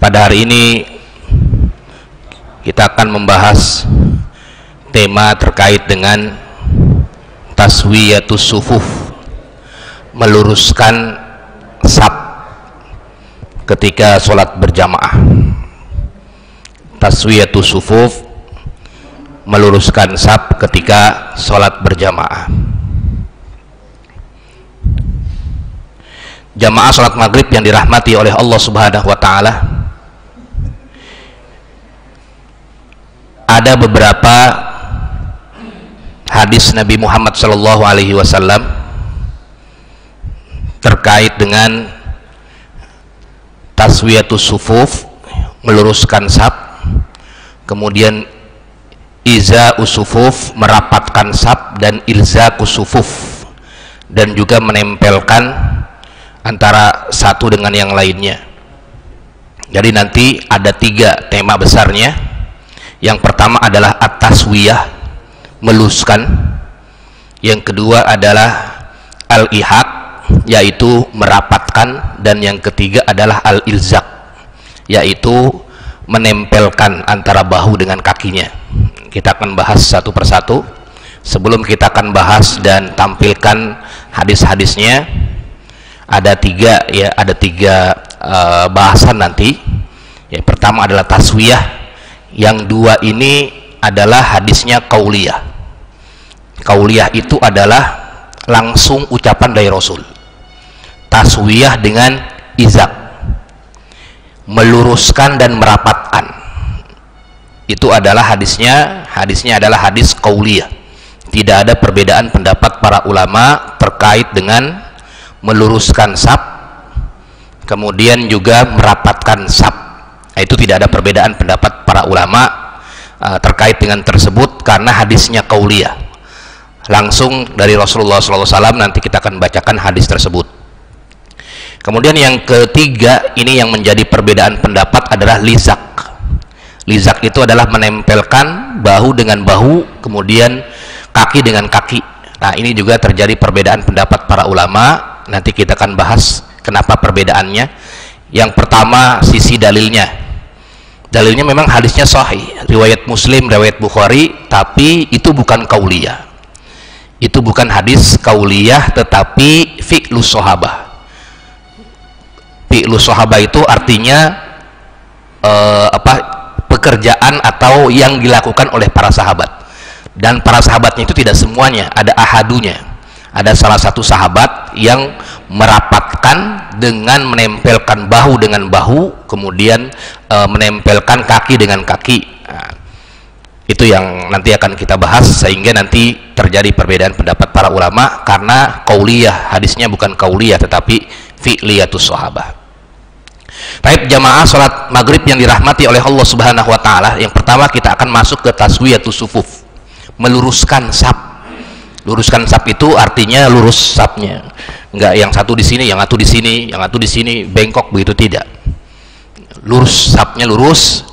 Pada hari ini kita akan membahas tema terkait dengan taswiyatus sufuf, meluruskan saf ketika sholat berjamaah. Taswiyatus sufuf, meluruskan saf ketika sholat berjamaah. Jamaah sholat maghrib yang dirahmati oleh Allah Subhanahu wa Ta'ala, ada beberapa hadis Nabi Muhammad Sallallahu Alaihi Wasallam terkait dengan taswiyatus sufuf, meluruskan saf, kemudian iza'us sufuf, merapatkan saf, dan ilzaqus sufuf, dan juga menempelkan antara satu dengan yang lainnya. Jadi nanti ada 3 tema besarnya. Yang pertama adalah at-taswiyah, meluruskan. Yang kedua adalah al-ihaq, yaitu merapatkan. Dan yang ketiga adalah al-ilzaq, yaitu menempelkan antara bahu dengan kakinya. Kita akan bahas satu persatu. Sebelum kita akan bahas dan tampilkan hadis-hadisnya, ada 3 bahasan nanti. Yang pertama adalah taswiyah. Yang 2 ini adalah hadisnya qauliyah. Qauliyah itu adalah langsung ucapan dari Rasul. Taswiyah dengan izaq, meluruskan dan merapatkan, itu adalah hadisnya adalah hadis qauliyah. Tidak ada perbedaan pendapat para ulama terkait dengan meluruskan saf, kemudian juga merapatkan saf. Itu tidak ada perbedaan pendapat para ulama terkait dengan tersebut, karena hadisnya qauliyah, langsung dari Rasulullah SAW. Nanti kita akan bacakan hadis tersebut. Kemudian yang ketiga, ini yang menjadi perbedaan pendapat, adalah lizak. Lizak itu adalah menempelkan bahu dengan bahu, kemudian kaki dengan kaki. Nah, ini juga terjadi perbedaan pendapat para ulama. Nanti kita akan bahas kenapa perbedaannya. Yang pertama, sisi dalilnya. Dalilnya memang hadisnya sahih, riwayat Muslim, riwayat Bukhari, tapi itu bukan qauliyah. Itu bukan hadis qauliyah, tetapi fi'lus sahabah. Fi'lus sahabah itu artinya pekerjaan atau yang dilakukan oleh para sahabat. Dan para sahabatnya itu tidak semuanya, ada ahadunya. Ada salah satu sahabat yang merapatkan dengan menempelkan bahu dengan bahu, kemudian menempelkan kaki dengan kaki. Nah, itu yang nanti akan kita bahas, sehingga nanti terjadi perbedaan pendapat para ulama, karena qauliyah, hadisnya bukan qauliyah tetapi fi'liyatus sahabah. Baik, jamaah salat maghrib yang dirahmati oleh Allah Subhanahu wa Ta'ala, yang pertama kita akan masuk ke taswiyatus sufuf, meluruskan saf. Luruskan saf itu artinya lurus safnya, enggak yang satu di sini, yang satu di sini, yang satu di sini bengkok, begitu tidak. Lurus safnya, lurus.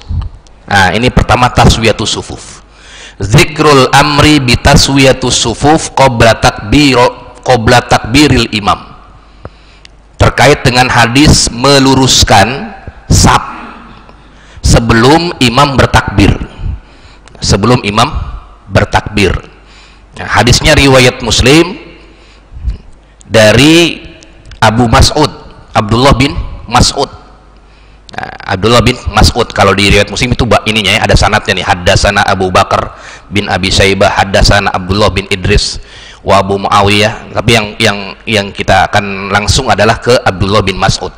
Nah, ini pertama taswiyatus sufuf. Zikrul amri bi taswiyatus sufuf qabla takbiril imam. Terkait dengan hadis meluruskan saf sebelum imam bertakbir. Sebelum imam bertakbir. Nah, hadisnya riwayat Muslim dari Abu Mas'ud, Abdullah bin Mas'ud. Nah, Abdullah bin Mas'ud, kalau di riwayat Muslim itu ininya ya, ada sanadnya nih, haddasana Abu Bakar bin Abi Syaibah, haddasana Abdullah bin Idris wa Abu Muawiyah. Tapi yang kita akan langsung adalah ke Abdullah bin Mas'ud.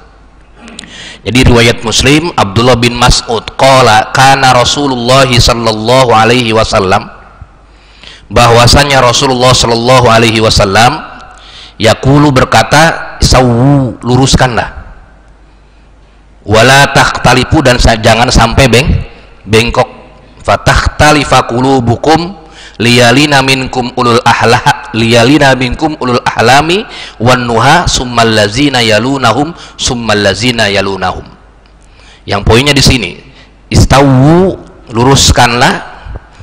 Jadi riwayat Muslim, Abdullah bin Mas'ud qala kana Rasulullah sallallahu alaihi wasallam, bahwasanya Rasulullah Shallallahu Alaihi Wasallam yaqulu, berkata, sawu, luruskanlah, wala takhtalifu, dan jangan sampai bengkok, fatakhtalifa qulubukum liyalina minkum ulul ahlami wan nuha summal ladzina yalunahum summal ladzina yalunahum. Yang poinnya di sini, istawu, luruskanlah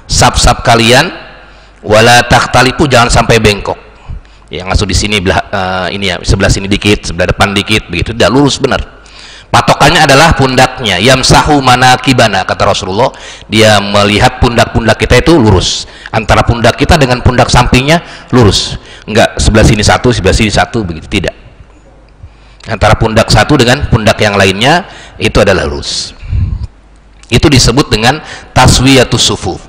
saf-saf kalian, wala takhtalifu, jangan sampai bengkok. Yang masuk di sini ini ya, sebelah sini dikit, sebelah depan dikit, begitu tidak lurus benar. Patokannya adalah pundaknya. Yamsahu manakibana, kata Rasulullah, dia melihat pundak-pundak kita itu lurus. Antara pundak kita dengan pundak sampingnya lurus. Enggak sebelah sini satu, sebelah sini satu, begitu, tidak. Antara pundak satu dengan pundak yang lainnya itu adalah lurus. Itu disebut dengan taswiyatus sufuf.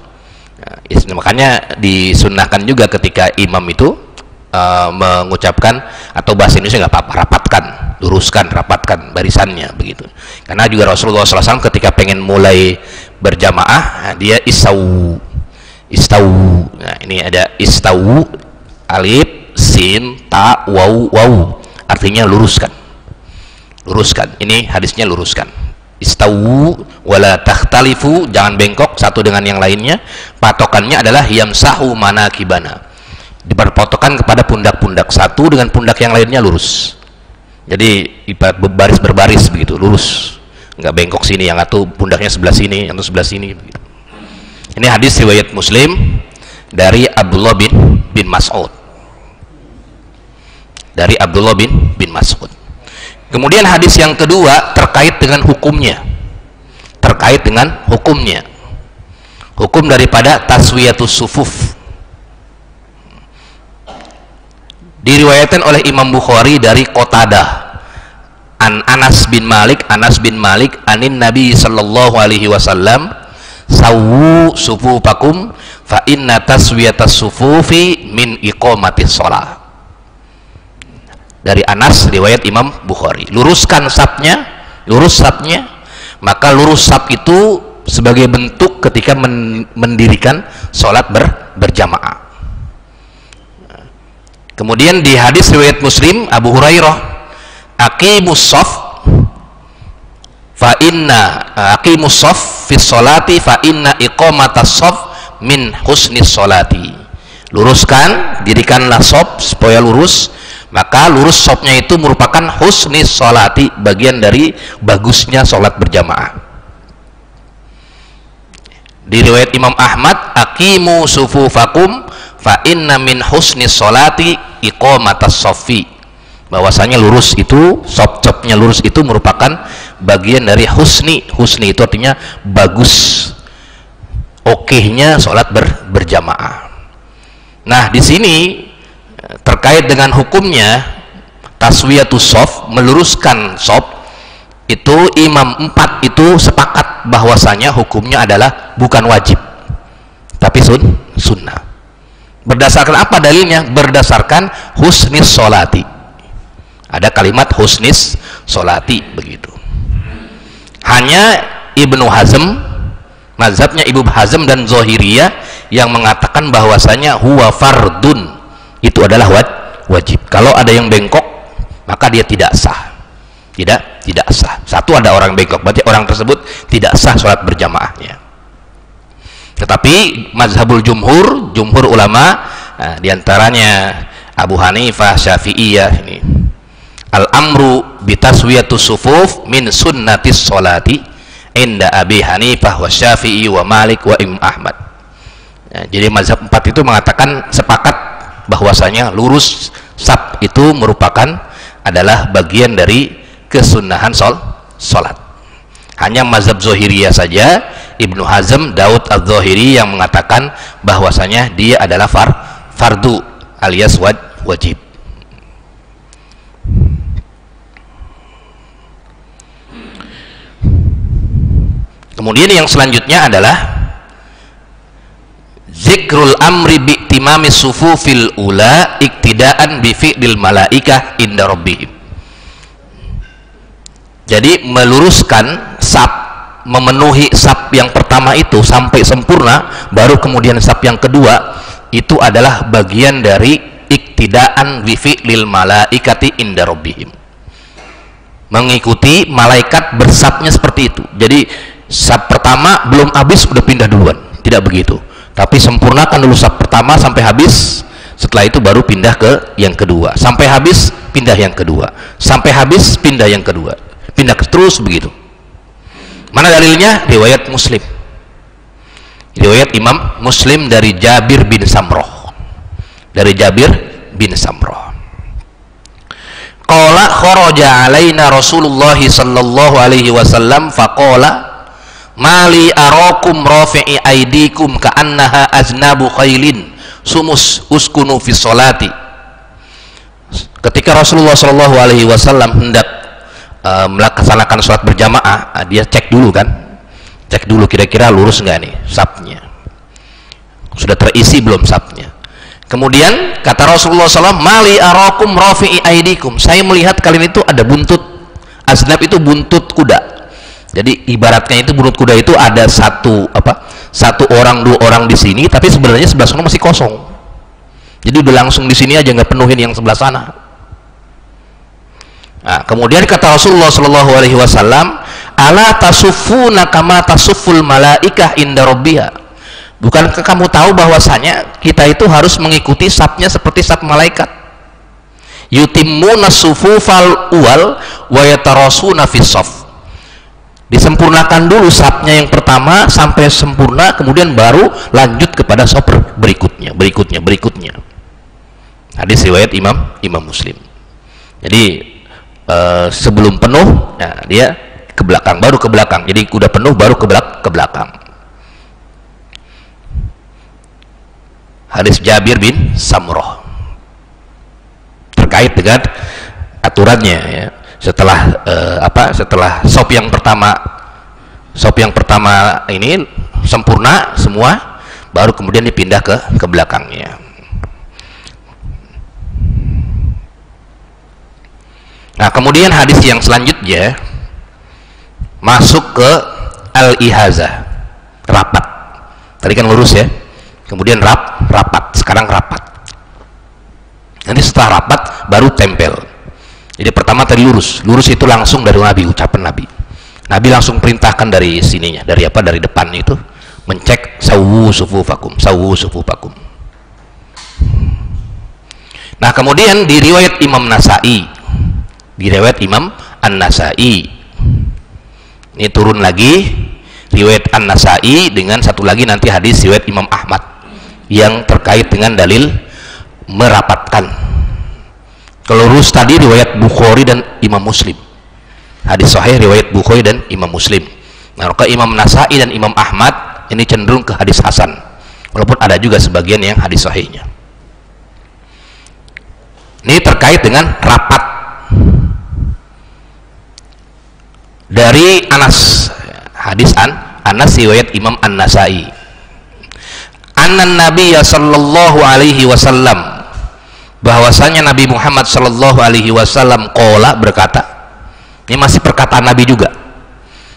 Nah, makanya disunnahkan juga ketika imam itu mengucapkan, atau bahasa Indonesia nggak apa-apa, rapatkan, luruskan, rapatkan barisannya, begitu. Karena juga Rasulullah SAW ketika pengen mulai berjamaah, dia istau. Nah, ini ada istau, alif, sin, ta, waw, artinya luruskan. Luruskan. Ini hadisnya luruskan. Istau wala takhtalifu, jangan bengkok satu dengan yang lainnya. Patokannya adalah yamsahu manakibana, diperpatokan kepada pundak-pundak satu dengan pundak yang lainnya lurus. Jadi berbaris berbaris begitu, lurus, nggak bengkok sini, yang satu pundaknya sebelah sini, yang satu sebelah sini begitu. Ini hadis riwayat Muslim dari Abdullah bin Mas'ud, dari Abdullah bin Mas'ud. Kemudian hadis yang kedua terkait dengan hukumnya, hukum daripada taswiyatus sufuf. Diriwayatkan oleh Imam Bukhari dari Qatadah an Anas bin Malik anin Nabi sallallahu alaihi wasallam, sawu sufufakum fa inna taswiyatas sufufi min iqamatis shalah. Dari Anas, riwayat Imam Bukhari, luruskan sapnya, maka lurus sap itu sebagai bentuk ketika mendirikan sholat berjamaah. Kemudian di hadis riwayat Muslim Abu Hurairah, aqimus shaf fa inna aqimus shaf fi sholati fa inna iqamatas shaf min husnis sholati. Luruskan, dirikanlah shaf supaya lurus, maka lurus shafnya itu merupakan husnis sholati, bagian dari bagusnya sholat berjamaah. Di riwayat Imam Ahmad, aqimu sufufakum fa inna min husnis sholati iqamatas shaffi, bahwasanya lurus itu, shaf-shafnya lurus itu merupakan bagian dari husni. Husni itu artinya bagus, okehnya sholat berjamaah. Nah, di sini terkait dengan hukumnya taswiyatus shaf, meluruskan shaf, itu imam 4 itu sepakat bahwasanya hukumnya adalah bukan wajib tapi sunnah. Berdasarkan apa dalilnya? Berdasarkan husnis sholati. Ada kalimat husnis sholati begitu. Hanya Ibnu Hazm, mazhabnya Ibnu Hazm dan Zahiriyah, yang mengatakan bahwasanya huwa fardun, itu adalah wajib. Kalau ada yang bengkok, maka dia tidak sah. Tidak sah. Satu, ada orang bengkok, berarti orang tersebut tidak sah sholat berjamaahnya. Tetapi mazhabul jumhur ulama, diantaranya Abu Hanifah, Syafi'iyah, ini al-amru bitaswiyatus sufuf min sunnatis sholati inda Abi Hanifah wa Syafi'i wa Malik wa Imam Ahmad. Jadi mazhab 4 itu mengatakan sepakat bahwasanya lurus saf itu merupakan adalah bagian dari kesunahan sholat. Hanya mazhab Zahiriyah saja, Ibnu Hazm, Daud Az-Zahiri, yang mengatakan bahwasanya dia adalah fardu alias wajib. Kemudian yang selanjutnya adalah zikrul amri bi'timami sufufil ula iktidaan bi fi'lil malaikah inda rabbihim. Jadi meluruskan saf, memenuhi saf yang pertama itu sampai sempurna, baru kemudian saf yang kedua, itu adalah bagian dari iktidaan bi fi'lil malaikati inda rabbihim, mengikuti malaikat bersafnya seperti itu. Jadi saf pertama belum habis udah pindah duluan, tidak begitu, tapi sempurnakan dulu saf pertama sampai habis, setelah itu baru pindah ke yang kedua, sampai habis pindah yang kedua, sampai habis pindah yang kedua, pindah terus begitu. Mana dalilnya? Riwayat Muslim, riwayat Imam Muslim dari Jabir bin Samroh, qala kharaja alaina Rasulullah sallallahu alaihi wasallam faqala mali arakum rafi'i aidikum ka'annaha aznabu khailin sumus uskunu fi sholati. Ketika Rasulullah sallallahu alaihi wasallam hendak melaksanakan sholat berjamaah, dia cek dulu kan, cek dulu kira-kira lurus nggak nih sapnya, sudah terisi belum sapnya. Kemudian kata Rasulullah SAW, mali arakum rafi'i aidikum, saya melihat kalian itu ada buntut. Aznab itu buntut kuda. Jadi ibaratnya itu buntut kuda itu ada satu orang dua orang di sini, tapi sebenarnya sebelah sana masih kosong. Jadi udah langsung di sini aja, nggak penuhin yang sebelah sana. Nah, kemudian kata Rasulullah SAW, ala tasufuna kama tasuful malaikah inda rabbiha. Bukankah kamu tahu bahwasanya kita itu harus mengikuti sapnya seperti sap malaikat? Yutimmuna sufufal uwal wa yatarasuna fis shaf. Disempurnakan dulu sapnya yang pertama sampai sempurna, kemudian baru lanjut kepada saf berikutnya. Hadis riwayat Imam Muslim. Jadi sebelum penuh, nah, dia ke belakang, baru ke belakang. Jadi udah penuh baru ke belakang. Hadis Jabir bin Samurah terkait dengan aturannya ya. Setelah sop yang pertama ini sempurna semua, baru kemudian dipindah ke belakangnya. Nah, kemudian hadis yang selanjutnya masuk ke al-ihazah, rapat. Tadi kan lurus ya, kemudian rapat, sekarang rapat. Nanti setelah rapat baru tempel. Jadi pertama tadi lurus itu langsung dari Nabi, ucapan Nabi langsung perintahkan dari sininya, dari depan itu, mencek sawu sufufakum. Nah, kemudian di riwayat Imam An-Nasai, ini turun lagi riwayat An-Nasai dengan satu lagi nanti hadis riwayat Imam Ahmad yang terkait dengan dalil merapatkan. Kalau lurus tadi riwayat Bukhari dan Imam Muslim, hadis sahih riwayat Bukhari dan Imam Muslim. Nah, ke Imam Nasai dan Imam Ahmad ini cenderung ke hadis hasan, walaupun ada juga sebagian yang hadis sahihnya. Ini terkait dengan rapat dari Anas, hadis Anas riwayat Imam An-Nasai. Annan Nabiyya sallallahu alaihi wasallam, bahwasanya Nabi Muhammad sallallahu alaihi wasallam qala, berkata. Ini masih perkataan Nabi juga,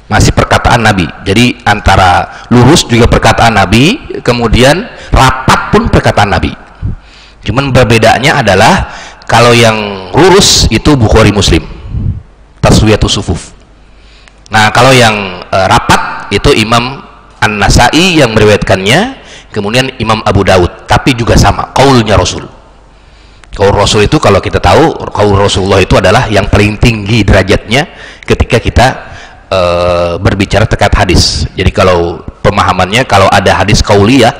masih perkataan Nabi. Jadi antara lurus juga perkataan Nabi, kemudian rapat pun perkataan Nabi. Cuman perbedaannya adalah kalau yang lurus itu Bukhari Muslim, taswiyatus sufuf. Nah, kalau yang rapat itu Imam An-Nasai yang meriwayatkannya, kemudian Imam Abu Daud, tapi juga sama qaulnya Rasul. Qaul Rasul itu kalau kita tahu, qaul Rasulullah itu adalah yang paling tinggi derajatnya ketika kita berbicara terkait hadis. Jadi kalau pemahamannya, kalau ada hadis qauliyah,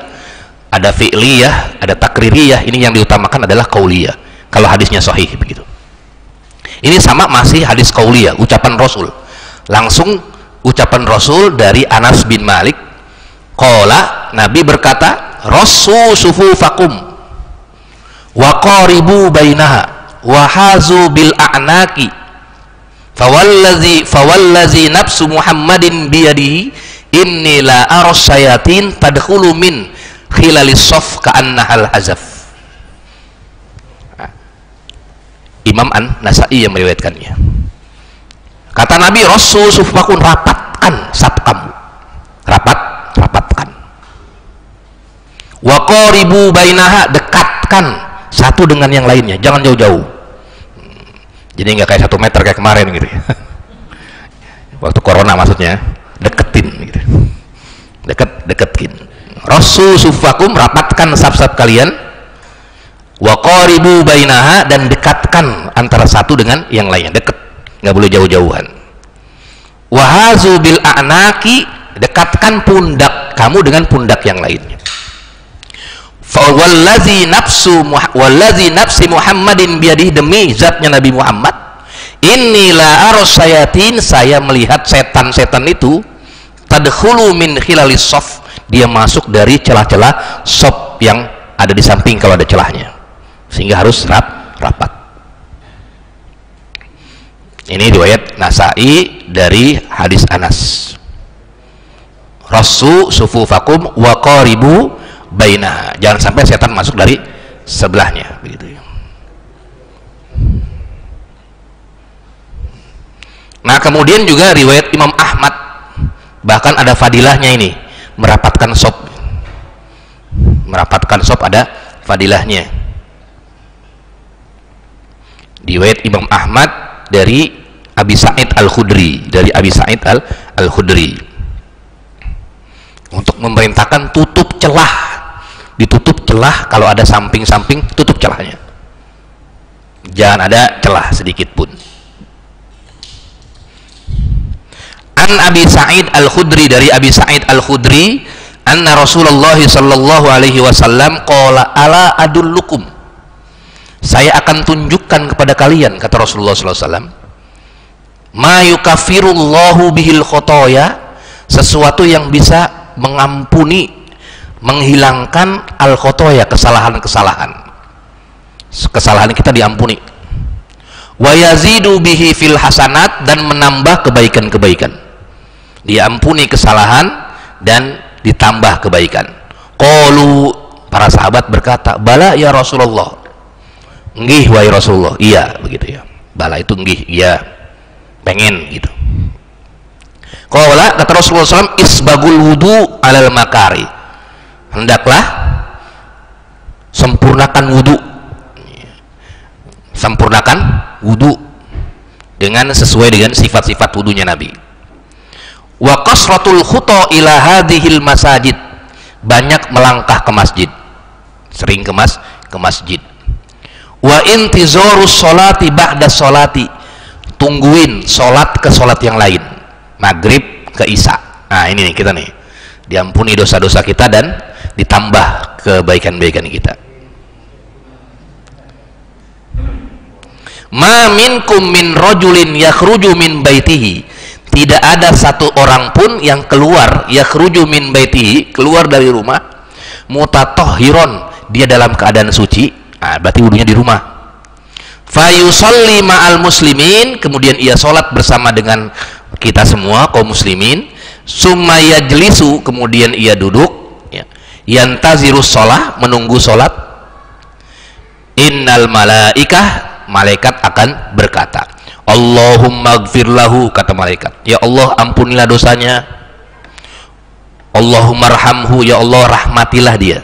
ada fi'liyah, ada takririyah, ini yang diutamakan adalah qauliyah kalau hadisnya sahih begitu. Ini sama masih hadis qauliyah, ucapan Rasul, langsung ucapan Rasul dari Anas bin Malik qala, Nabi berkata, rasu sufufakum wa qaribu bainaha wa hazu bil a'naqi fawallazi nafsu Muhammadin biyadihi inni la aras sayatin tadkhulu min khilalis shaf ka'annahal hazaf. Imam An-Nasai yang meriwayatkannya. Kata Nabi, rasu sufufakum, rapatkan saf kamu, rapatkan. Wa qaribu bainaha, dekatkan satu dengan yang lainnya, jangan jauh-jauh. Jadi nggak kayak 1 meter kayak kemarin gitu ya. Waktu corona maksudnya, deketin gitu. Deketin. Rasu sufakum, rapatkan saf-saf kalian. Wa qaribu bainaha, dan dekatkan antara satu dengan yang lainnya, deket, nggak boleh jauh-jauhan. Wa hazu bil a'naqi, dekatkan pundak kamu dengan pundak yang lainnya. Wallazi nafsi Muhammadin biyadihi, demi zatnya Nabi Muhammad Inilah arsayatin, saya melihat setan-setan itu tadkhulu min khilalis sof, dia masuk dari celah-celah sof yang ada di samping kalau ada celahnya, sehingga harus rapat. Ini riwayat Nasa'i dari hadis Anas. Rasu sufufakum wa qaribu bainaha, jangan sampai setan masuk dari sebelahnya, begitu ya. Nah, kemudian juga riwayat Imam Ahmad, bahkan ada fadilahnya ini, merapatkan sop ada fadilahnya. Riwayat Imam Ahmad dari Abi Sa'id Al-Khudri, untuk memerintahkan tutup celah, ditutup celah, kalau ada samping-samping tutup celahnya, jangan ada celah sedikit pun. An Abi Sa'id Al-Khudri, dari Abi Sa'id Al-Khudri, anna Rasulullah sallallahu alaihi wasallam qala ala adullukum, saya akan tunjukkan kepada kalian, kata Rasulullah sallallahu alaihi wasallam, ma yukaffirullahu bihil khotoya, sesuatu yang bisa mengampuni, menghilangkan al khotoya, kesalahan kita diampuni, wa yazidu bihi fil hasanat, dan menambah kebaikan-kebaikan. Diampuni kesalahan dan ditambah kebaikan. Qalu, para sahabat berkata, bala ya Rasulullah, nggih wahai Rasulullah, iya, begitu ya. Bala itu nggih, iya, pengen gitu. Qala, kata Rasulullah SAW, isbagul wudu alal makari, hendaklah sempurnakan wudu dengan sesuai dengan sifat-sifat wudunya Nabi. Wa qasratul khuta ila hadhil masajid, banyak melangkah ke masjid, sering ke masjid. Wa intizarus sholati ba'da sholati, tungguin sholat ke sholat yang lain, maghrib ke isya. Nah, ini nih, kita nih diampuni dosa-dosa kita dan ditambah kebaikan-kebaikan kita. Ma minkum min rajulin yakhruju min baitihi, tidak ada satu orang pun yang keluar, yakhruju min baitihi, keluar dari rumah, mutatahhiron, dia dalam keadaan suci, nah, berarti wudunya di rumah. Fayusalli ma'al muslimin, kemudian ia sholat bersama dengan kita semua kaum muslimin. Summa yajlisu, kemudian ia duduk, ya, yantazirus sholah, menunggu sholat. Innal malaikah, malaikat akan berkata, Allahumma gfir lahu, kata malaikat, ya Allah ampunilah dosanya. Allahumma arhamhu, ya Allah rahmatilah dia.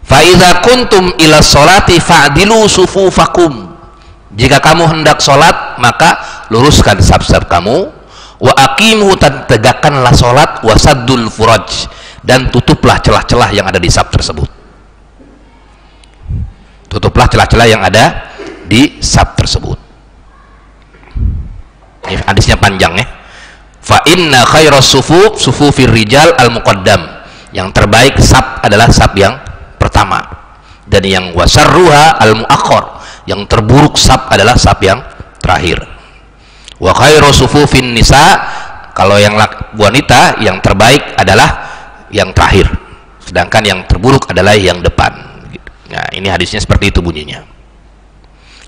Fa idza kuntum ila sholati fa'dilu sufufakum, jika kamu hendak sholat maka luruskan saf-saf kamu. Wa aqimu, tegakkanlah sholat. Wasaddul furaj, dan tutuplah celah-celah yang ada di saf tersebut. Tutuplah celah-celah yang ada di saf tersebut. Ini hadisnya panjang ya. Fa inna khairas sufufir rijal al muqaddam, yang terbaik saf adalah saf yang pertama, dan yang wasarruha al muakhkhar, yang terburuk saf adalah saf yang terakhir. Wa khairu sufufin nisa, kalau yang wanita yang terbaik adalah yang terakhir, sedangkan yang terburuk adalah yang depan. Nah, ini hadisnya seperti itu bunyinya.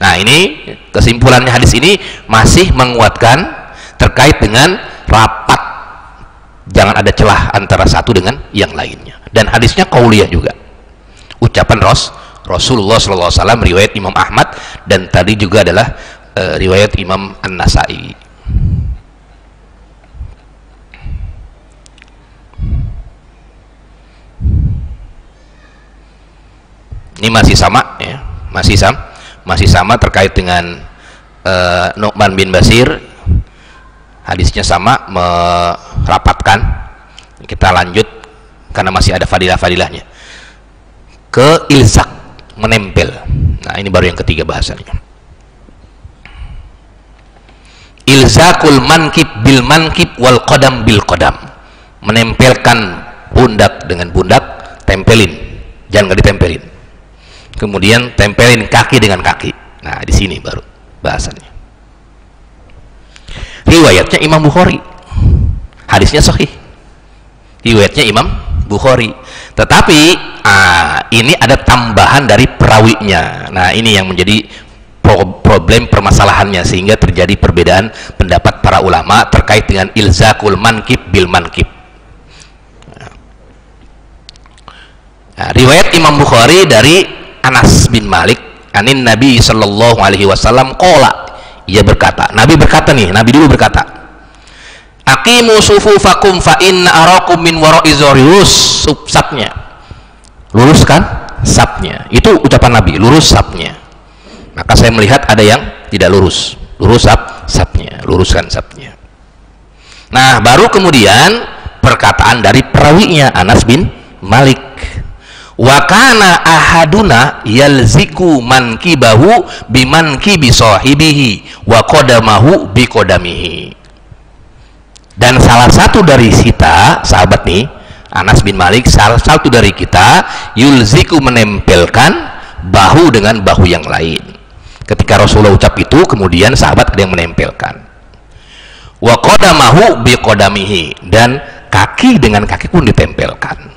Nah, ini kesimpulannya, hadis ini masih menguatkan terkait dengan rapat, jangan ada celah antara satu dengan yang lainnya. Dan hadisnya qauliyah juga, ucapan Rasulullah SAW, riwayat Imam Ahmad, dan tadi juga adalah riwayat Imam An-Nasa'i. Ini masih sama ya, masih sama terkait dengan Nu'man bin Bashir, hadisnya sama, merapatkan. Kita lanjut karena masih ada fadilah-fadilahnya. Ke ilzak, menempel. Nah, ini baru yang ketiga bahasannya. Ilzakul mankib bil mankib wal qadam bil qadam, menempelkan pundak dengan pundak, tempelin, jangan nggak ditempelin. Kemudian tempelin kaki dengan kaki. Nah, di sini baru bahasannya. riwayatnya Imam Bukhari, hadisnya sahih, riwayatnya Imam Bukhari. Tetapi ini ada tambahan dari perawinya. Nah, ini yang menjadi problem permasalahannya, sehingga terjadi perbedaan pendapat para ulama terkait dengan ilzakul mankib bil mankib. Nah, riwayat Imam Bukhari dari Anas bin Malik, anin Nabi sallallahu alaihi wasallam qala, ia berkata, Nabi berkata nih, Nabi dulu berkata, aqimu sufufakum fa inna arakum min wara'i zarius, sabnya, luruskan sabnya, itu ucapan Nabi, lurus sabnya. Maka saya melihat ada yang tidak lurus, lurus sabnya, luruskan sabnya. Nah, baru kemudian perkataan dari perawinya Anas bin Malik, wa kana ahaduna yalziku mankibahu bimankibi sahibihi wa qadamahu biqadamihi. Dan salah satu dari kita, sahabat nih, Anas bin Malik, salah satu dari kita yulziku menempelkan bahu dengan bahu yang lain. Ketika Rasulullah ucap itu, kemudian sahabat ada yang menempelkan. Wa qadamahu biqadamihi, dan kaki dengan kaki pun ditempelkan.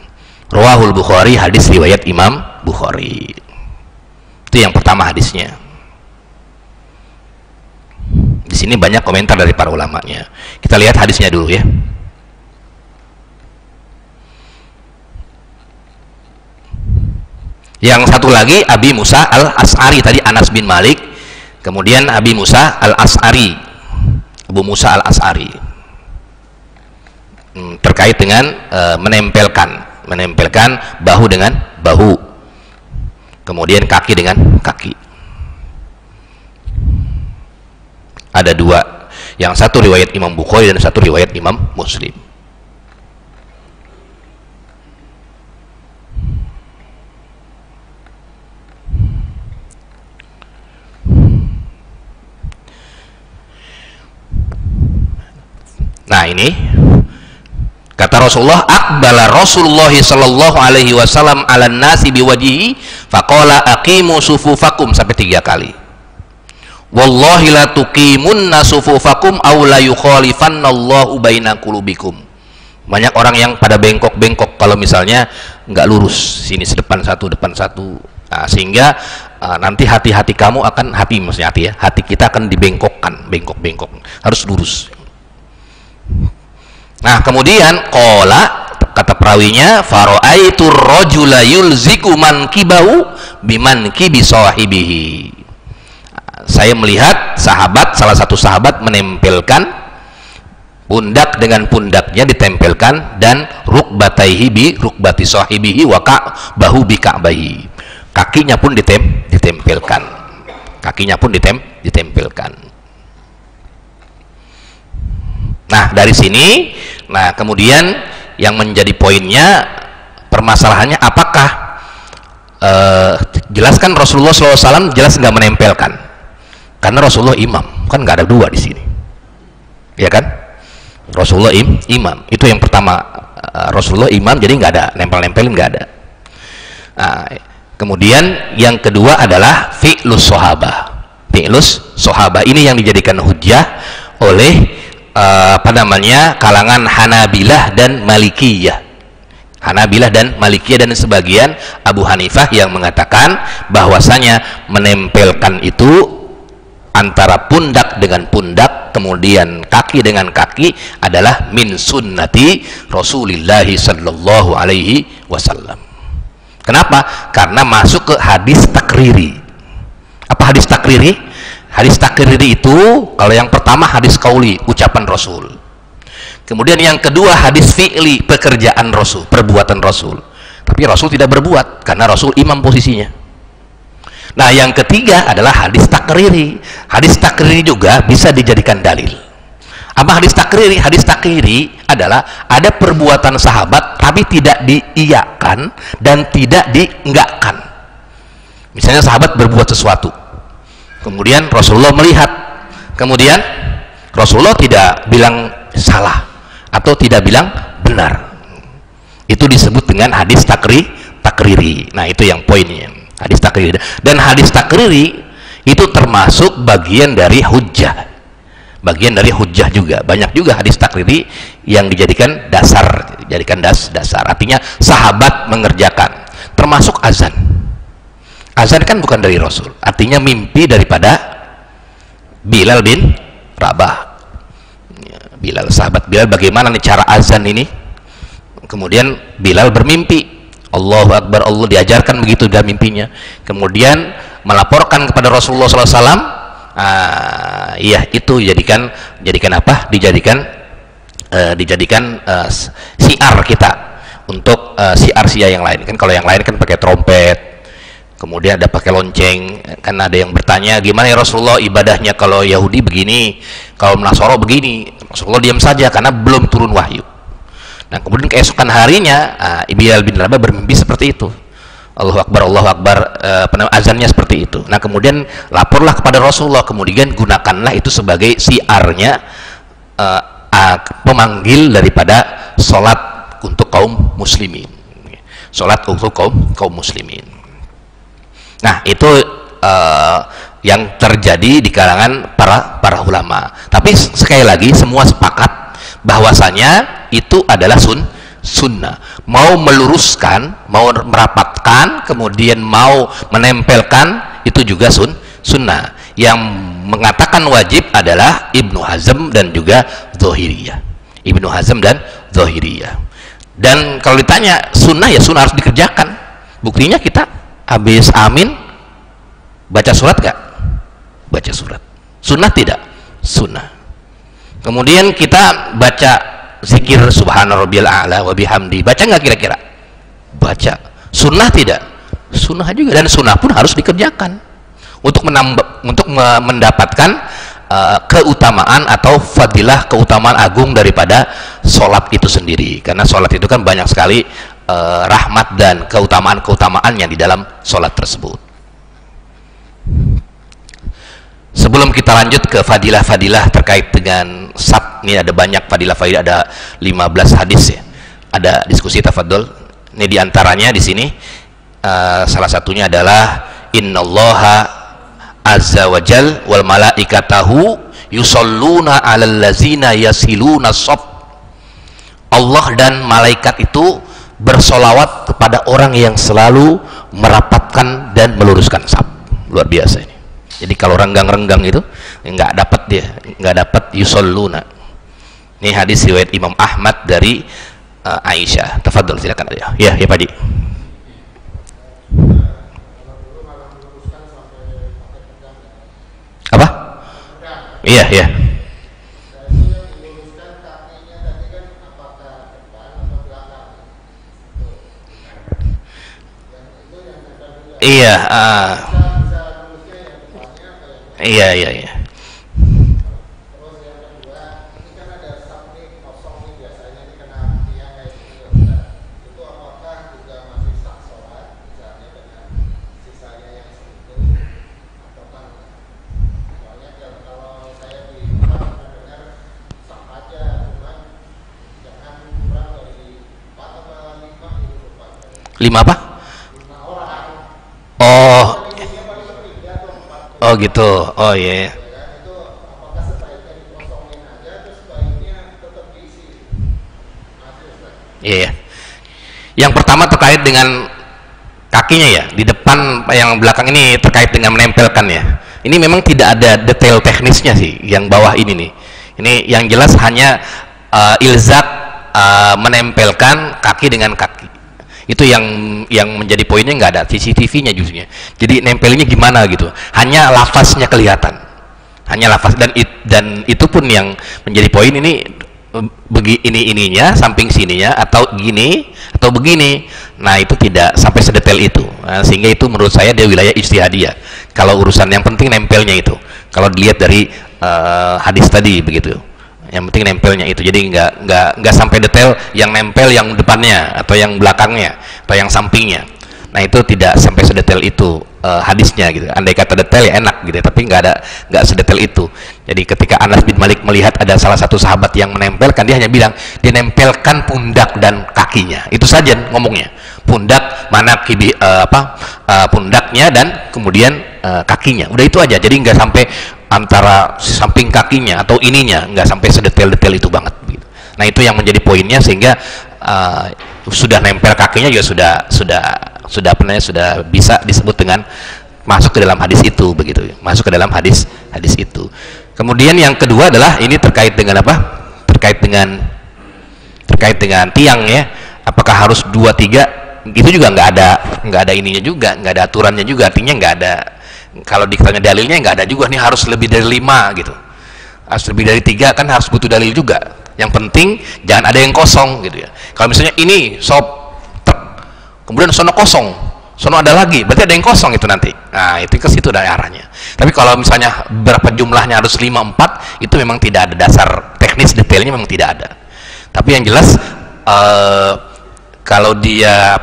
Rawahul Bukhari, hadis riwayat Imam Bukhari. Itu yang pertama hadisnya. Di sini banyak komentar dari para ulamanya. Kita lihat hadisnya dulu ya. Yang satu lagi Abi Musa al-As'ari, tadi Anas bin Malik, kemudian Abi Musa al-As'ari, Abu Musa al-As'ari, terkait dengan menempelkan bahu dengan bahu, kemudian kaki dengan kaki. Ada dua, yang satu riwayat Imam Bukhari dan satu riwayat Imam Muslim. Nah, ini kata Rasulullah, aqbala Rasulullah sallallahu alaihi wasallam 'alan nasi biwajhihi faqala aqimu sufufakum, sampai 3 kali. Wallahi la tuqimunna sufufakum aw la yukhalifannallahu baina qulubikum. Banyak orang yang pada bengkok-bengkok kalau misalnya nggak lurus, sini depan satu depan satu. Nah, sehingga nanti hati-hati kamu akan, maksudnya hati kita akan dibengkokkan, bengkok-bengkok, harus lurus. Nah, kemudian qala, kata perawinya, fara'aitu rajula yulziku mankibahu bimankibi sahibihi. Saya melihat salah satu sahabat menempelkan pundak dengan pundaknya ditempelkan, dan rukbataihi bi rukbati sahibihi wa ka'bahu bi ka'bahi. Kakinya pun ditempelkan. Kakinya pun ditempelkan. Nah, dari sini, nah kemudian yang menjadi poinnya, permasalahannya apakah jelaskan Rasulullah SAW jelas nggak menempelkan, karena Rasulullah imam, kan nggak ada dua di sini, ya kan? Rasulullah imam, itu yang pertama, Rasulullah imam, jadi nggak ada nempel-nempelin, nggak ada. Nah, kemudian yang kedua adalah fi'lus sahabah, ini yang dijadikan hujjah oleh kalangan Hanabilah dan Malikiyah. Hanabilah dan Malikiyah dan sebagian Abu Hanifah yang mengatakan bahwasanya menempelkan itu antara pundak dengan pundak, kemudian kaki dengan kaki adalah min sunnati Rasulillah sallallahu alaihi wasallam. Kenapa? Karena masuk ke hadis takriri. Apa hadis takriri? Hadis takriri itu, kalau yang pertama hadis qauli, ucapan Rasul. Kemudian yang kedua hadis fi'li, pekerjaan Rasul, perbuatan Rasul. Tapi Rasul tidak berbuat, karena Rasul imam posisinya. Nah, yang ketiga adalah hadis takriri. Hadis takriri juga bisa dijadikan dalil. Apa hadis takriri? Hadis takriri adalah ada perbuatan sahabat tapi tidak diiyakan dan tidak dienggakkan. Misalnya sahabat berbuat sesuatu, kemudian Rasulullah melihat, kemudian Rasulullah tidak bilang salah atau tidak bilang benar, itu disebut dengan hadis takriri. Nah, itu yang poinnya, hadis takriri. Dan hadis takriri itu termasuk bagian dari hujjah, bagian dari hujjah juga. Banyak juga hadis takriri yang dijadikan dasar, dasar. Artinya sahabat mengerjakan, termasuk azan. Azan kan bukan dari Rasul, artinya mimpi daripada Bilal bin Rabah. Bilal, sahabat Bilal, bagaimana nih cara azan ini? Kemudian Bilal bermimpi, Allahu Akbar, Allah, diajarkan begitu dalam mimpinya. Kemudian melaporkan kepada Rasulullah SAW. Iya, itu jadikan apa? Dijadikan siar kita untuk siar yang lain. Kan kalau yang lain kan pakai trompet, kemudian ada pakai lonceng. Kan ada yang bertanya, gimana ya Rasulullah ibadahnya kalau Yahudi begini, kalau Nasoro begini? Rasulullah diam saja karena belum turun wahyu. Nah, kemudian keesokan harinya Bilal bin Rabah bermimpi seperti itu. Allahu Akbar, azannya seperti itu. Nah, kemudian laporlah kepada Rasulullah, kemudian gunakanlah itu sebagai siarnya, pemanggil daripada sholat untuk kaum muslimin. Sholat untuk kaum muslimin. Nah, itu yang terjadi di kalangan para ulama. Tapi sekali lagi semua sepakat bahwasanya itu adalah sunnah. Mau meluruskan, mau merapatkan, kemudian mau menempelkan, itu juga sunnah. Yang mengatakan wajib adalah Ibnu Hazm dan juga Zahiriyah. Ibnu Hazm dan Zahiriyah. Dan kalau ditanya sunnah, ya sunnah harus dikerjakan. Buktinya kita habis amin baca surat gak? Baca surat. Sunnah tidak? Sunnah. Kemudian kita baca zikir subhana rabbiyal a'la wa bihamdi, baca nggak kira-kira? Baca. Sunnah tidak? Sunnah juga, dan sunnah pun harus dikerjakan untuk mendapatkan keutamaan atau fadilah, keutamaan agung daripada sholat itu sendiri. Karena sholat itu kan banyak sekali rahmat dan keutamaan-keutamaannya di dalam sholat tersebut. Sebelum kita lanjut ke fadilah-fadilah terkait dengan sab, ini ada banyak fadilah-fadilah, ada 15 hadis ya. Ada diskusi, tafadhol. Ini diantaranya di sini salah satunya adalah innallaha azza wa jal wal malaikatahu yusalluna 'alal ladzina yasiluna shaf. Allah dan malaikat itu bersolawat kepada orang yang selalu merapatkan dan meluruskan saf. Luar biasa ini. Jadi kalau renggang-renggang itu nggak dapat yusalluna. Ini hadis riwayat Imam Ahmad dari Aisyah. Tafadhol, silakan ya. Ya, Pak Haji. Apa? Iya, iya. Iya, iya. Terus yang kedua, ini kan ada sabni kosong nih biasanya ini kena tiang kayak gitu. Itu apakah juga masih sah sholat misalnya dengan sisanya yang segitu atau kan? Soalnya kalau saya di tempat dengar sah aja, cuman jangan kurang dari 4 atau 5 gitu Pak. 5 apa? 5 orang. Oh gitu. Oh iya. Yeah. Iya. Yeah. Yang pertama terkait dengan kakinya ya, di depan yang belakang ini terkait dengan menempelkan ya. Ini memang tidak ada detail teknisnya sih yang bawah ini nih. Ini yang jelas hanya ilzak menempelkan kaki dengan kaki. Itu yang menjadi poinnya, nggak ada CCTV-nya justru. Jadi nempelnya gimana gitu, hanya lafaznya kelihatan, hanya lafaz, dan itu pun yang menjadi poin. Ini ininya samping sininya atau gini atau begini. Nah, itu tidak sampai sedetail itu. Nah, sehingga itu menurut saya dia wilayah ijtihadiyah. Kalau urusan yang penting nempelnya itu, kalau dilihat dari hadis tadi begitu, yang penting nempelnya itu. Jadi nggak sampai detail yang nempel yang depannya atau yang belakangnya atau yang sampingnya. Nah itu tidak sampai sedetail itu hadisnya gitu. Andai kata detail ya enak gitu, tapi nggak sedetail itu. Jadi ketika Anas bin Malik melihat ada salah satu sahabat yang menempelkan, dia hanya bilang dia nempelkan pundak dan kakinya. Itu saja ngomongnya. Pundak mana pundaknya dan kemudian kakinya. Udah itu aja. Jadi nggak sampai antara samping kakinya atau ininya, nggak sampai sedetail-detail itu banget. Gitu. Nah itu yang menjadi poinnya, sehingga sudah nempel kakinya juga sudah bisa disebut dengan masuk ke dalam hadis itu, begitu, masuk ke dalam hadis itu. Kemudian yang kedua adalah ini terkait dengan apa? Terkait dengan tiang ya. Apakah harus 2, 3? Itu juga nggak ada ininya juga, nggak ada aturannya juga. Artinya nggak ada, kalau ditanya dalilnya nggak ada juga nih harus lebih dari 5 gitu. Harus lebih dari 3 kan harus butuh dalil juga. Yang penting jangan ada yang kosong gitu ya. Kalau misalnya ini kemudian sono kosong, sono ada lagi, berarti ada yang kosong itu nanti. Nah itu ke situ dari arahnya. Tapi kalau misalnya berapa jumlahnya harus 5, 4, itu memang tidak ada dasar teknis detailnya, memang tidak ada. Tapi yang jelas kalau dia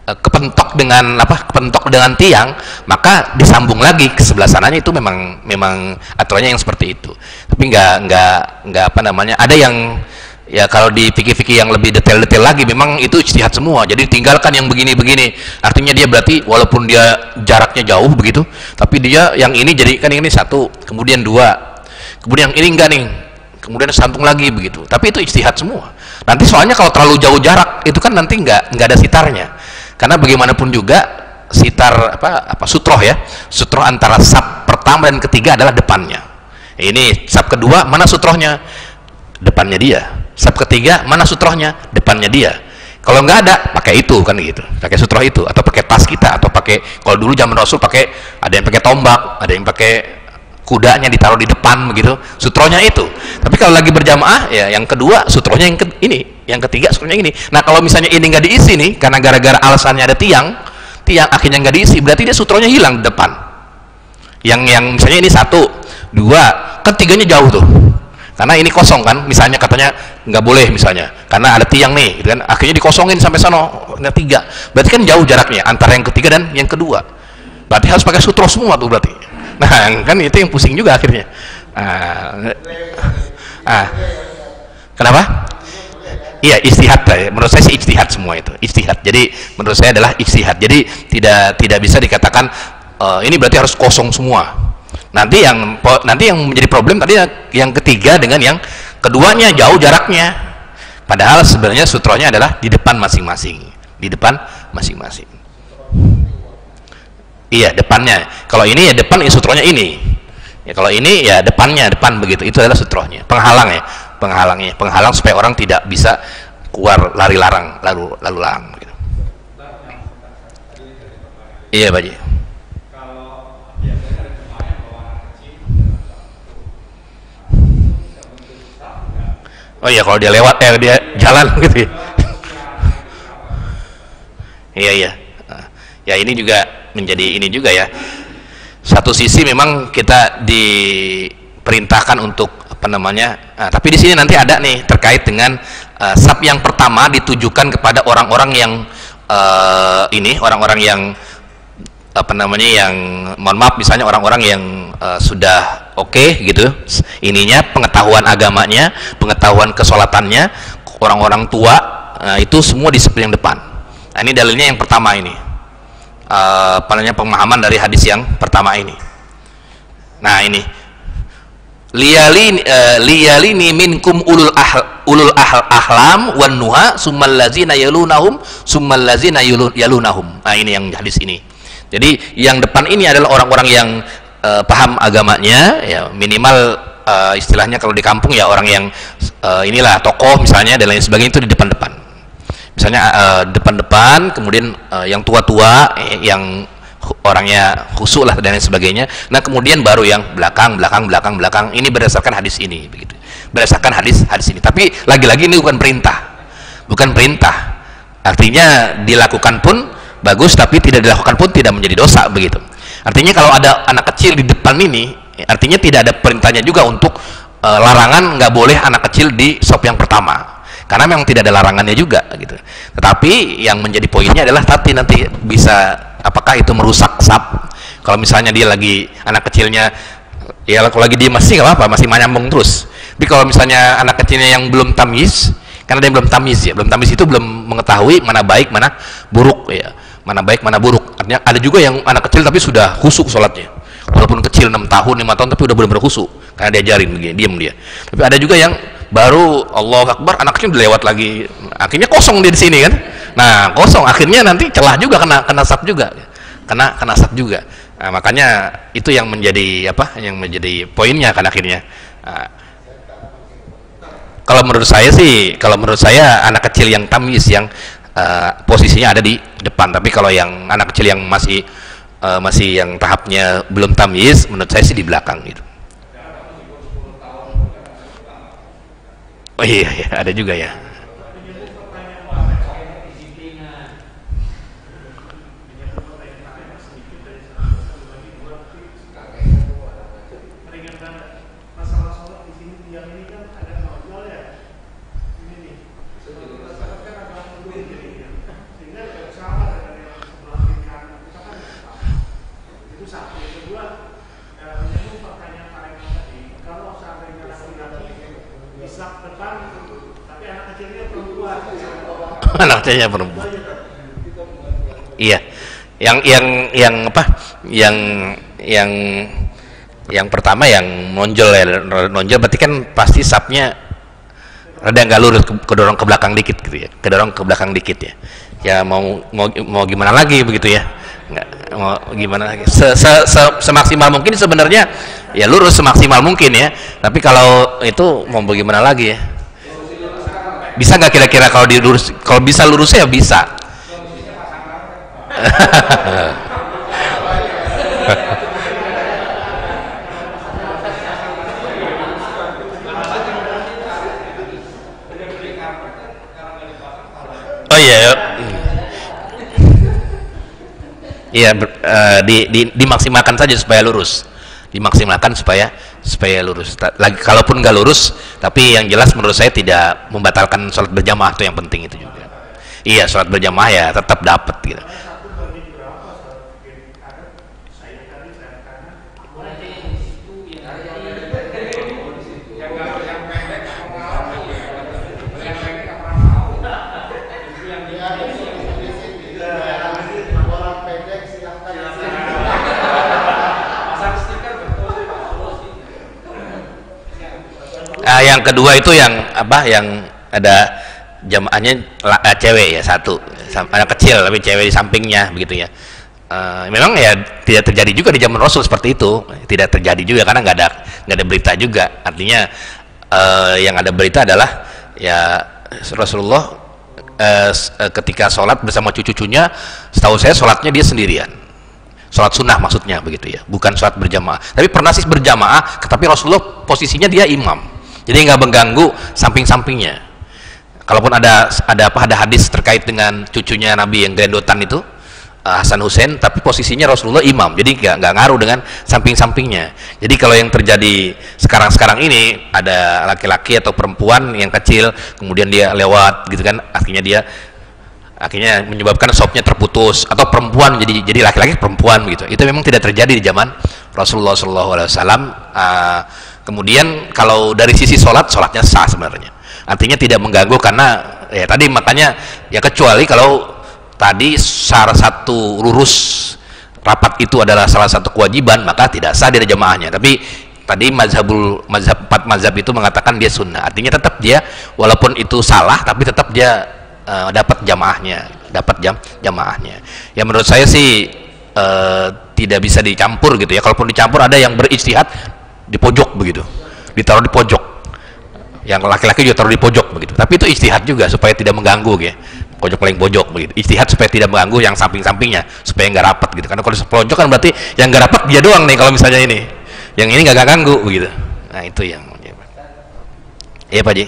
kepentok dengan tiang, maka disambung lagi ke sebelah sananya, itu memang aturannya yang seperti itu. Tapi nggak ada yang ya kalau di fikih-fikih yang lebih detail-detail lagi memang itu ijtihad semua. Jadi tinggalkan yang begini-begini, artinya dia berarti walaupun dia jaraknya jauh begitu, tapi dia yang ini jadikan ini 1, kemudian 2, kemudian yang ini enggak nih, kemudian sambung lagi begitu. Tapi itu ijtihad semua. Nanti soalnya kalau terlalu jauh jarak itu kan nanti nggak ada sitarnya, karena bagaimanapun juga sitar sutroh ya, sutroh antara sab pertama dan ketiga adalah depannya. Ini sab kedua, mana sutrohnya? Depannya dia. Sab ketiga, mana sutrohnya? Depannya dia. Kalau nggak ada, pakai itu kan gitu, pakai sutroh itu, atau pakai tas kita, atau pakai, kalau dulu zaman Rasul ada yang pakai tombak, ada yang pakai kudanya ditaruh di depan begitu, sutrohnya itu. Tapi kalau lagi berjamaah ya yang kedua sutrohnya ini, yang ketiga sutrohnya ini. Nah kalau misalnya ini nggak diisi nih, karena gara-gara alasannya ada tiang akhirnya nggak diisi, berarti dia sutrohnya hilang di depan. Yang misalnya ini 1, 2, kan tiganya jauh tuh, karena ini kosong kan, misalnya katanya nggak boleh misalnya karena ada tiang nih gitu kan, akhirnya dikosongin sampai sono 3, berarti kan jauh jaraknya antara yang ketiga dan yang kedua, berarti harus pakai sutroh semua tuh berarti. Nah kan itu yang pusing juga akhirnya. Kenapa? Iya ijtihad ya. Menurut saya sih ijtihad semua itu, ijtihad. Jadi menurut saya adalah ijtihad. Jadi tidak bisa dikatakan ini berarti harus kosong semua. Nanti yang menjadi problem tadi yang ketiga dengan yang keduanya jauh jaraknya, padahal sebenarnya sutronya adalah di depan masing-masing, iya depannya. Kalau ini ya depan sutronya ini ya, kalau ini ya depan begitu, itu adalah sutrohnya, penghalang supaya orang tidak bisa keluar lalu larang begitu. Iya Pak Ji. Oh iya kalau dia lewat dia jalan gitu ya. Iya ya, ini juga menjadi ini juga ya, satu sisi memang kita diperintahkan untuk tapi di sini nanti ada nih terkait dengan sab yang pertama ditujukan kepada orang-orang yang orang-orang yang yang mohon maaf, misalnya orang-orang yang sudah oke gitu ininya, pengetahuan agamanya, pengetahuan kesolatannya, orang-orang tua, itu semua di yang depan. Nah ini dalilnya yang pertama ini, pemahaman dari hadis yang pertama ini. Nah ini liyalini minkum ulul ahlam wan nuha summal ladzina yalunahum summal ladzina yalunahum. Nah ini yang hadis ini. Jadi yang depan ini adalah orang-orang yang paham agamanya ya, minimal istilahnya kalau di kampung ya orang yang inilah tokoh misalnya dan lain sebagainya, itu di depan-depan. Misalnya depan-depan, kemudian yang tua-tua yang orangnya khusyuk lah dan lain sebagainya. Nah kemudian baru yang belakang. Ini berdasarkan hadis ini begitu. Berdasarkan hadis ini. Tapi lagi-lagi ini bukan perintah. Artinya dilakukan pun bagus, tapi tidak dilakukan pun tidak menjadi dosa begitu. Artinya kalau ada anak kecil di depan ini, artinya tidak ada perintahnya juga untuk larangan nggak boleh anak kecil di sop yang pertama. karena memang tidak ada larangannya juga gitu. Tetapi yang menjadi poinnya adalah nanti bisa apakah itu merusak saf. Kalau misalnya dia lagi anak kecilnya ya kalau lagi dia masih nggak apa masih nyambung terus. Tapi kalau misalnya anak kecilnya yang belum tamyiz, karena dia belum tamyiz ya, belum tamyiz itu belum mengetahui mana baik mana buruk ya, mana baik mana buruk. Artinya ada juga yang anak kecil tapi sudah khusyuk sholatnya, walaupun kecil 6 tahun 5 tahun tapi udah benar-benar khusyuk karena diajarin begini, diam dia. Tapi ada juga yang baru Allahu Akbar anak kecil udah lewat lagi, akhirnya kosong dia di sini kan. Nah kosong akhirnya nanti celah juga kena saf juga, kena saf juga. Nah, makanya itu yang menjadi yang menjadi poinnya kan akhirnya. Nah, kalau menurut saya anak kecil yang tamyiz yang posisinya ada di depan. Tapi kalau yang anak kecil yang masih yang tahapnya belum tamyiz, menurut saya sih di belakang gitu. Oh iya, ada juga ya. Anak kecilnya perempuan. Iya. Yang pertama yang nonjol ya, nonjol berarti kan pasti sapnya rada nggak lurus, kedorong ke belakang dikit gitu ya, kedorong ke belakang dikit ya. Ya mau gimana lagi begitu ya? Nggak mau gimana lagi? Semaksimal mungkin sebenarnya ya lurus semaksimal mungkin ya. Tapi kalau itu mau bagaimana lagi ya? Bisa nggak kira-kira kalau dilurus, kalau bisa lurusnya ya bisa. Oh iya, iya dimaksimalkan saja supaya lurus, dimaksimalkan supaya lurus. Lagi kalaupun nggak lurus, tapi yang jelas menurut saya tidak membatalkan sholat berjamaah, itu yang penting itu juga. Iya, sholat berjamaah ya tetap dapat gitu. Yang kedua itu yang yang ada jamaahnya cewek ya, satu anak kecil tapi cewek di sampingnya begitu ya. Memang ya tidak terjadi juga di zaman Rasul seperti itu, tidak terjadi juga karena nggak ada berita juga. Artinya yang ada berita adalah ya Rasulullah ketika sholat bersama cucu-cucunya, setahu saya sholatnya dia sendirian, sholat sunnah maksudnya begitu ya, bukan sholat berjamaah. Tapi pernah sih berjamaah, tapi Rasulullah posisinya dia imam, jadi nggak mengganggu samping-sampingnya. Kalaupun ada hadis terkait dengan cucunya Nabi yang grendotan itu, Hasan Hussein, tapi posisinya Rasulullah imam, jadi nggak ngaruh dengan samping-sampingnya. Jadi kalau yang terjadi sekarang ini ada laki-laki atau perempuan yang kecil, kemudian dia lewat gitu kan, akhirnya menyebabkan sopnya terputus, atau perempuan jadi laki-laki perempuan gitu. Itu memang tidak terjadi di zaman Rasulullah SAW. Kemudian kalau dari sisi sholatnya sah sebenarnya, artinya tidak mengganggu karena ya tadi makanya ya, kecuali kalau tadi salah satu lurus rapat itu adalah salah satu kewajiban, maka tidak sah dia jamaahnya. Tapi tadi empat mazhab itu mengatakan dia sunnah, artinya tetap dia walaupun itu salah tapi tetap dia dapat jamaahnya. Ya menurut saya sih tidak bisa dicampur gitu ya. Kalaupun dicampur, ada yang berijtihad di pojok begitu, ditaruh di pojok, yang laki-laki juga taruh di pojok begitu, tapi itu ijtihad juga supaya tidak mengganggu ya, pojok paling pojok begitu, ijtihad supaya tidak mengganggu yang samping-sampingnya, supaya nggak rapat gitu. Karena kalau sepojok kan berarti yang nggak rapat dia doang nih, kalau misalnya ini yang ini nggak ganggu begitu. Nah itu yang iya Pak Ji.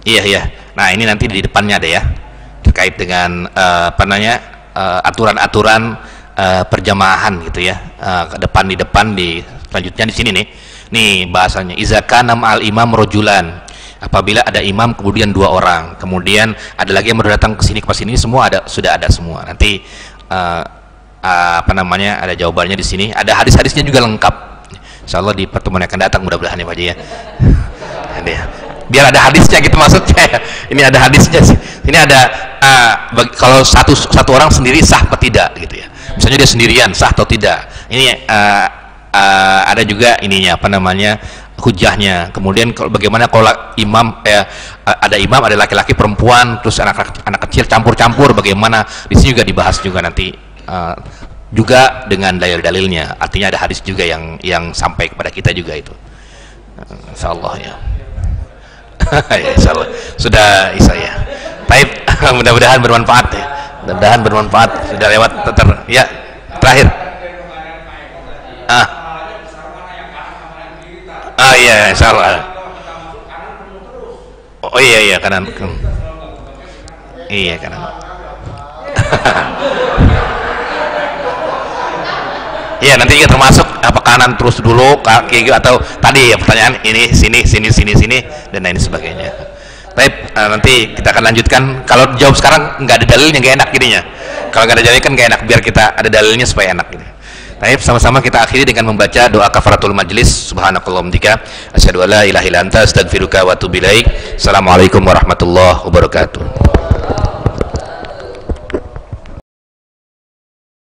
Iya, iya. Nah, ini nanti di depannya ada ya, terkait dengan apa namanya, aturan-aturan perjamahan gitu ya. Ke depan, di depan, di selanjutnya di sini nih. Nih bahasanya, iza kana ma'al imam rojulan. Apabila ada imam kemudian 2 orang, kemudian ada lagi yang baru datang ke sini, ke sini, semua ada, sudah ada semua. Nanti apa namanya, ada jawabannya di sini. Ada hadis-hadisnya juga lengkap. Insyaallah di pertemuan yang akan datang, mudah-mudahan ya Pak Haji ya. Biar ada hadisnya gitu maksudnya. Ini ada hadisnya sih. Ini ada kalau satu orang sendiri sah atau tidak gitu ya. Misalnya dia sendirian sah atau tidak. Ini ada juga ininya apa namanya, hujahnya. Kemudian bagaimana kalau imam ada imam, ada laki-laki, perempuan, terus anak kecil campur-campur, bagaimana? Di sini juga dibahas juga nanti juga dengan dalil-dalilnya. Artinya ada hadis juga yang sampai kepada kita juga itu. Insyaallah ya. Ya, insyaallah sudah Isa ya. Baik, mudah-mudahan bermanfaat ya. Mudah-mudahan bermanfaat. Sudah lewat ya. Terakhir. Iya, insyaallah. Oh iya kanan. Iya kanan. Iya, nanti kita termasuk apa kanan terus dulu kaki atau tadi ya pertanyaan ini sini dan lain sebagainya. Baik, nanti kita akan lanjutkan. Kalau jawab sekarang nggak ada dalilnya nggak enak gininya. Kalau nggak ada dalilnya kan nggak enak, biar kita ada dalilnya supaya enak gitu. Baik, sama-sama kita akhiri dengan membaca doa kafaratul majlis. Subhanakallahumma bika asyhadu an la ilaha illa anta astaghfiruka wa atubu ilaik. Assalamualaikum warahmatullahi wabarakatuh.